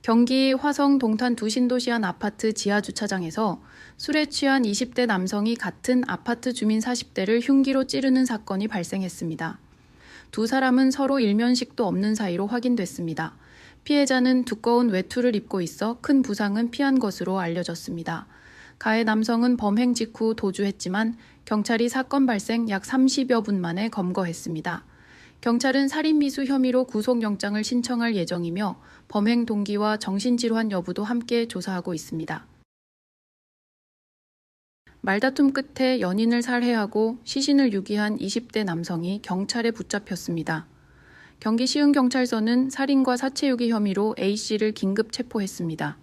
경기 화성 동탄 두 신도시 한 아파트 지하주차장에서 술에 취한 20대 남성이 같은 아파트 주민 40대를 흉기로 찌르는 사건이 발생했습니다. 두 사람은 서로 일면식도 없는 사이로 확인됐습니다. 피해자는 두꺼운 외투를 입고 있어 큰 부상은 피한 것으로 알려졌습니다. 가해 남성은 범행 직후 도주했지만 경찰이 사건 발생 약 30여 분 만에 검거했습니다. 경찰은 살인미수 혐의로 구속영장을 신청할 예정이며 범행 동기와 정신질환 여부도 함께 조사하고 있습니다. 말다툼 끝에 연인을 살해하고 시신을 유기한 20대 남성이 경찰에 붙잡혔습니다. 경기 시흥경찰서는 살인과 사체 유기 혐의로 A씨를 긴급 체포했습니다.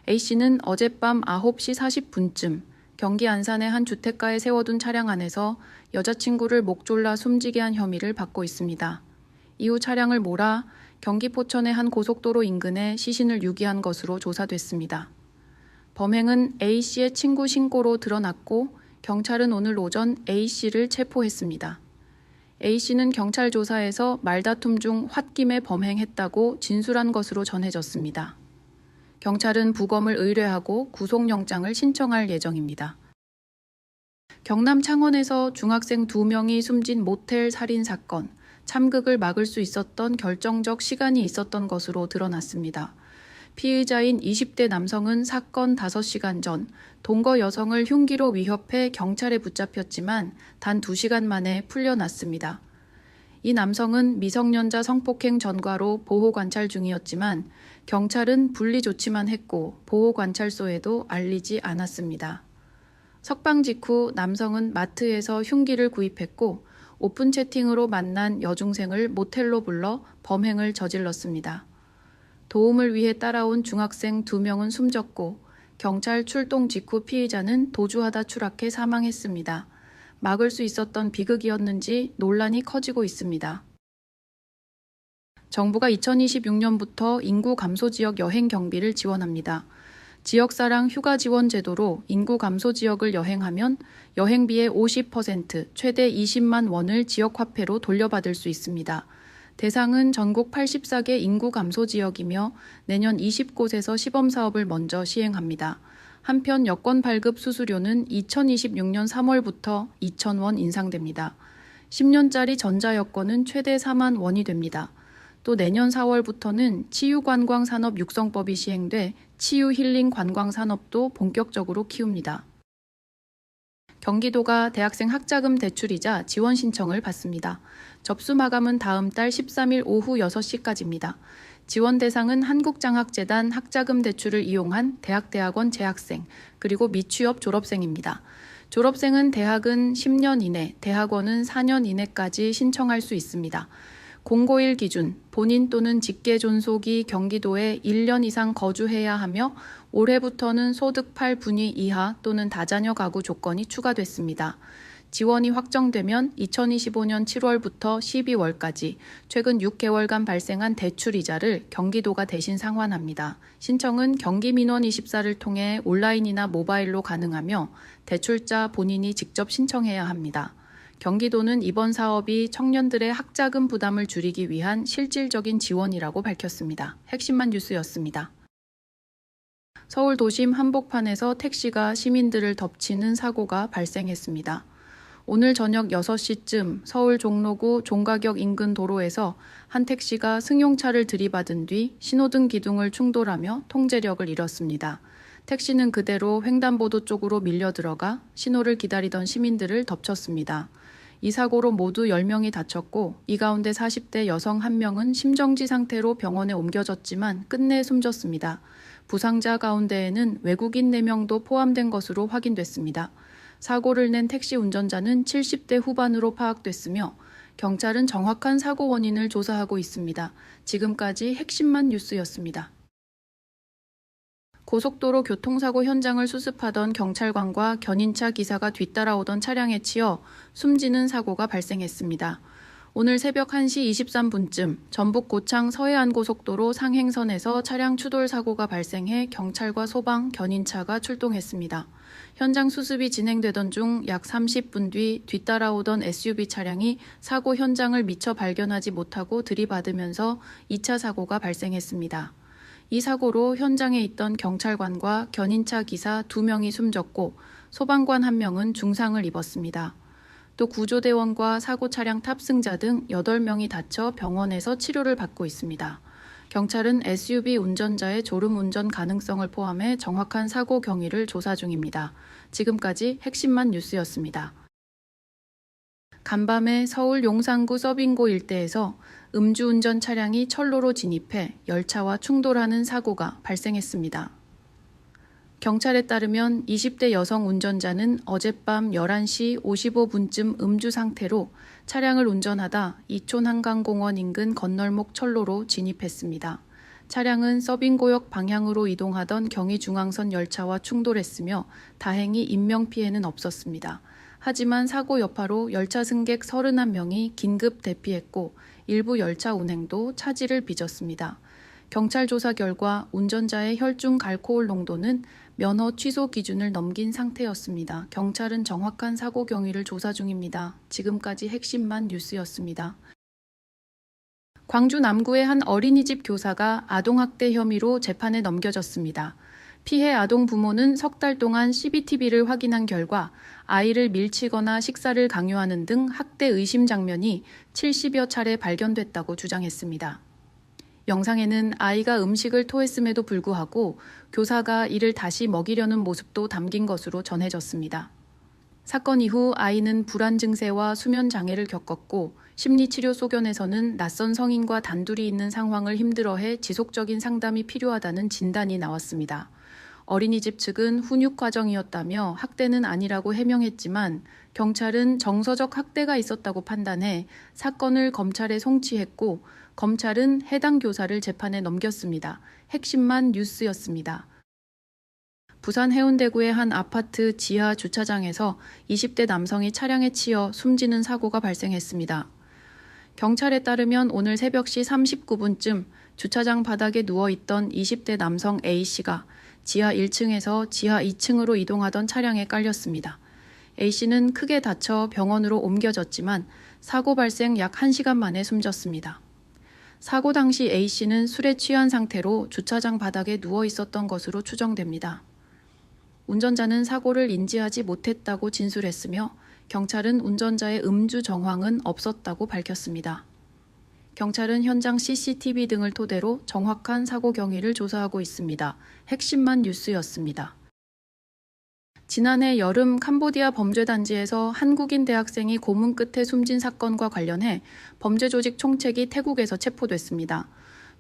A씨는 어젯밤 9시 40분쯤 경기 안산의 한 주택가에 세워둔 차량 안에서 여자친구를 목 졸라 숨지게 한 혐의를 받고 있습니다. 이후 차량을 몰아 경기 포천의 한 고속도로 인근에 시신을 유기한 것으로 조사됐습니다. 범행은 A씨의 친구 신고로 드러났고 경찰은 오늘 오전 A씨를 체포했습니다. A씨는 경찰 조사에서 말다툼 중 홧김에 범행했다고 진술한 것으로 전해졌습니다. 경찰은 부검을 의뢰하고 구속영장을 신청할 예정입니다. 경남 창원에서 중학생 2명이 숨진 모텔 살인 사건, 참극을 막을 수 있었던 결정적 시간이 있었던 것으로 드러났습니다. 피의자인 20대 남성은 사건 5시간 전 동거 여성을 흉기로 위협해 경찰에 붙잡혔지만 단 2시간 만에 풀려났습니다. 이 남성은 미성년자 성폭행 전과로 보호관찰 중이었지만 경찰은 분리 조치만 했고 보호관찰소에도 알리지 않았습니다. 석방 직후 남성은 마트에서 흉기를 구입했고 오픈 채팅으로 만난 여중생을 모텔로 불러 범행을 저질렀습니다. 도움을 위해 따라온 중학생 2명은 숨졌고 경찰 출동 직후 피의자는 도주하다 추락해 사망했습니다. 막을 수 있었던 비극이었는지 논란이 커지고 있습니다. 정부가 2026년부터 인구 감소 지역 여행 경비를 지원합니다. 지역사랑 휴가 지원 제도로 인구 감소 지역을 여행하면 여행비의 50%, 최대 20만 원을 지역 화폐로 돌려받을 수 있습니다. 대상은 전국 84개 인구 감소 지역이며 내년 20곳에서 시범 사업을 먼저 시행합니다. 한편 여권 발급 수수료는 2026년 3월부터 2,000원 인상됩니다. 10년짜리 전자여권은 최대 4만 원이 됩니다. 또 내년 4월부터는 치유관광산업 육성법이 시행돼 치유힐링 관광산업도 본격적으로 키웁니다. 경기도가 대학생 학자금 대출이자 지원 신청을 받습니다. 접수 마감은 다음 달 13일 오후 6시까지입니다. 지원 대상은 한국장학재단 학자금 대출을 이용한 대학원 재학생, 그리고 미취업 졸업생입니다. 졸업생은 대학은 10년 이내, 대학원은 4년 이내까지 신청할 수 있습니다. 공고일 기준 본인 또는 직계 존속이 경기도에 1년 이상 거주해야 하며 올해부터는 소득 8분위 이하 또는 다자녀 가구 조건이 추가됐습니다. 지원이 확정되면 2025년 7월부터 12월까지 최근 6개월간 발생한 대출 이자를 경기도가 대신 상환합니다. 신청은 경기민원24를 통해 온라인이나 모바일로 가능하며 대출자 본인이 직접 신청해야 합니다. 경기도는 이번 사업이 청년들의 학자금 부담을 줄이기 위한 실질적인 지원이라고 밝혔습니다. 핵심만 뉴스였습니다. 서울 도심 한복판에서 택시가 시민들을 덮치는 사고가 발생했습니다. 오늘 저녁 6시쯤 서울 종로구 종가격 인근 도로에서 한 택시가 승용차를 들이받은 뒤 신호등 기둥을 충돌하며 통제력을 잃었습니다. 택시는 그대로 횡단보도 쪽으로 밀려 들어가 신호를 기다리던 시민들을 덮쳤습니다. 이 사고로 모두 10명이 다쳤고 이 가운데 40대 여성 1명은 심정지 상태로 병원에 옮겨졌지만 끝내 숨졌습니다. 부상자 가운데에는 외국인 4명도 포함된 것으로 확인됐습니다. 사고를 낸 택시 운전자는 70대 후반으로 파악됐으며 경찰은 정확한 사고 원인을 조사하고 있습니다. 지금까지 핵심만 뉴스였습니다. 고속도로 교통사고 현장을 수습하던 경찰관과 견인차 기사가 뒤따라오던 차량에 치여 숨지는 사고가 발생했습니다. 오늘 새벽 1시 23분쯤 전북 고창 서해안고속도로 상행선에서 차량 추돌 사고가 발생해 경찰과 소방, 견인차가 출동했습니다. 현장 수습이 진행되던 중 약 30분 뒤 뒤따라오던 SUV 차량이 사고 현장을 미처 발견하지 못하고 들이받으면서 2차 사고가 발생했습니다. 이 사고로 현장에 있던 경찰관과 견인차 기사 2명이 숨졌고 소방관 1명은 중상을 입었습니다. 또 구조대원과 사고 차량 탑승자 등 8명이 다쳐 병원에서 치료를 받고 있습니다. 경찰은 SUV 운전자의 졸음운전 가능성을 포함해 정확한 사고 경위를 조사 중입니다. 지금까지 핵심만 뉴스였습니다. 간밤에 서울 용산구 서빙고 일대에서 음주운전 차량이 철로로 진입해 열차와 충돌하는 사고가 발생했습니다. 경찰에 따르면 20대 여성 운전자는 어젯밤 11시 55분쯤 음주 상태로 차량을 운전하다 이촌 한강공원 인근 건널목 철로로 진입했습니다. 차량은 서빙고역 방향으로 이동하던 경의중앙선 열차와 충돌했으며 다행히 인명피해는 없었습니다. 하지만 사고 여파로 열차 승객 31명이 긴급 대피했고 일부 열차 운행도 차질을 빚었습니다. 경찰 조사 결과 운전자의 혈중 알코올 농도는 면허 취소 기준을 넘긴 상태였습니다. 경찰은 정확한 사고 경위를 조사 중입니다. 지금까지 핵심만 뉴스였습니다. 광주 남구의 한 어린이집 교사가 아동학대 혐의로 재판에 넘겨졌습니다. 피해 아동 부모는 석 달 동안 CCTV를 확인한 결과 아이를 밀치거나 식사를 강요하는 등 학대 의심 장면이 70여 차례 발견됐다고 주장했습니다. 영상에는 아이가 음식을 토했음에도 불구하고 교사가 이를 다시 먹이려는 모습도 담긴 것으로 전해졌습니다. 사건 이후 아이는 불안 증세와 수면 장애를 겪었고 심리치료 소견에서는 낯선 성인과 단둘이 있는 상황을 힘들어해 지속적인 상담이 필요하다는 진단이 나왔습니다. 어린이집 측은 훈육 과정이었다며 학대는 아니라고 해명했지만 경찰은 정서적 학대가 있었다고 판단해 사건을 검찰에 송치했고 검찰은 해당 교사를 재판에 넘겼습니다. 핵심만 뉴스였습니다. 부산 해운대구의 한 아파트 지하 주차장에서 20대 남성이 차량에 치여 숨지는 사고가 발생했습니다. 경찰에 따르면 오늘 새벽 시 39분쯤 주차장 바닥에 누워있던 20대 남성 A씨가 지하 1층에서 지하 2층으로 이동하던 차량에 깔렸습니다. A씨는 크게 다쳐 병원으로 옮겨졌지만 사고 발생 약 1시간 만에 숨졌습니다. 사고 당시 A씨는 술에 취한 상태로 주차장 바닥에 누워 있었던 것으로 추정됩니다. 운전자는 사고를 인지하지 못했다고 진술했으며 경찰은 운전자의 음주 정황은 없었다고 밝혔습니다. 경찰은 현장 CCTV 등을 토대로 정확한 사고 경위를 조사하고 있습니다. 핵심만 뉴스였습니다. 지난해 여름 캄보디아 범죄단지에서 한국인 대학생이 고문 끝에 숨진 사건과 관련해 범죄 조직 총책이 태국에서 체포됐습니다.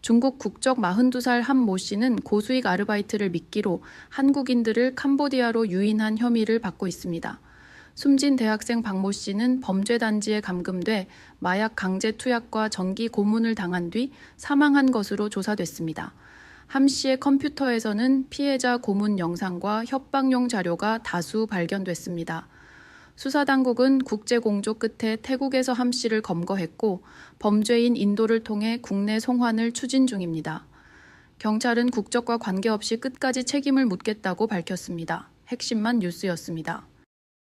중국 국적 42살 한 모 씨는 고수익 아르바이트를 미끼로 한국인들을 캄보디아로 유인한 혐의를 받고 있습니다. 숨진 대학생 박 모 씨는 범죄 단지에 감금돼 마약 강제 투약과 전기 고문을 당한 뒤 사망한 것으로 조사됐습니다. 함 씨의 컴퓨터에서는 피해자 고문 영상과 협박용 자료가 다수 발견됐습니다. 수사당국은 국제공조 끝에 태국에서 함 씨를 검거했고 범죄인 인도를 통해 국내 송환을 추진 중입니다. 경찰은 국적과 관계없이 끝까지 책임을 묻겠다고 밝혔습니다. 핵심만 뉴스였습니다.